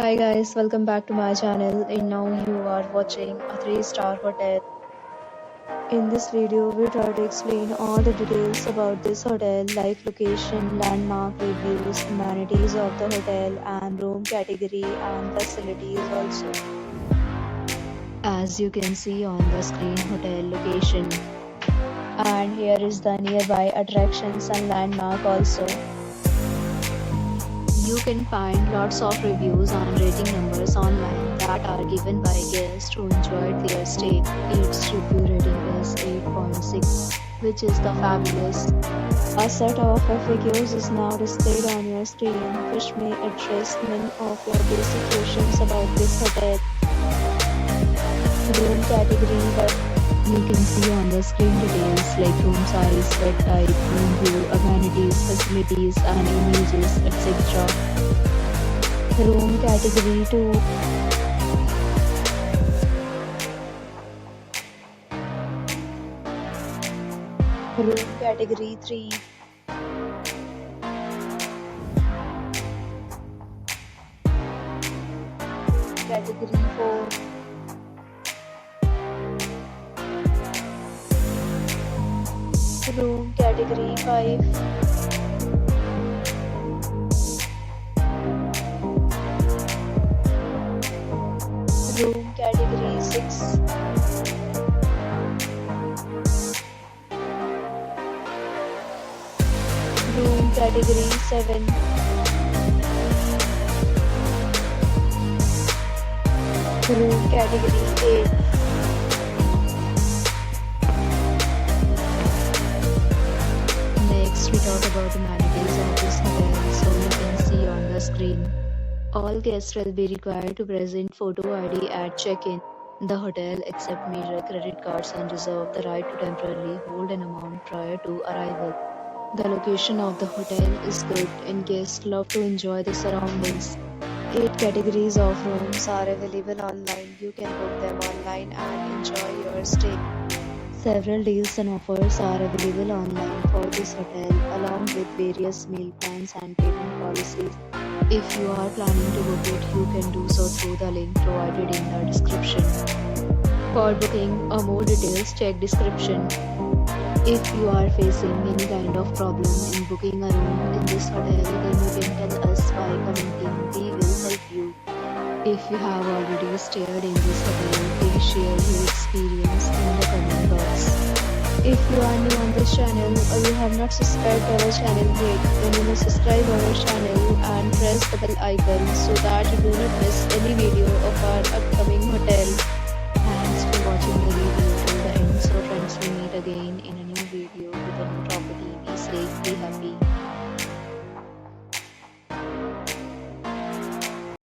Hi guys, welcome back to my channel and now you are watching a 3-star hotel. In this video, we try to explain all the details about this hotel like location, landmark reviews, amenities of the hotel and room category and facilities also. As you can see on the screen, hotel location. And here is the nearby attractions and landmark also. You can find lots of reviews and rating numbers online that are given by guests who enjoyed their stay. Its review rating is 8.6, which is the fabulous. A set of FAQs is now displayed on your screen, which may address many of your basic questions about this hotel. Room category. You can see on the screen details like room size, bed type, room view, amenities, facilities and images, etc. Room category 2. Room category 3. Category 4. Room category 5. Room category 6. Room category 7. Room category 8. Next, we talk about the amenities of this hotel, so you can see on the screen. All guests will be required to present photo ID at check-in. The hotel accepts major credit cards and reserves the right to temporarily hold an amount prior to arrival. The location of the hotel is good and guests love to enjoy the surroundings. 8 categories of rooms are available online. You can book them online and enjoy your stay. Several deals and offers are available online for this hotel, along with various meal plans and payment policies. If you are planning to book it, you can do so through the link provided in the description. For booking or more details, check description. If you are facing any kind of problem in booking a room in this hotel, then you can tell us by commenting. We will help you. If you have already stayed in this hotel, please share your experience in the comment box. If you are new on this channel or you have not subscribed our channel yet, then you must subscribe our channel and press the bell icon so that you do not miss any video of our upcoming hotel. Thanks for watching the video till the end. So friends, we meet again in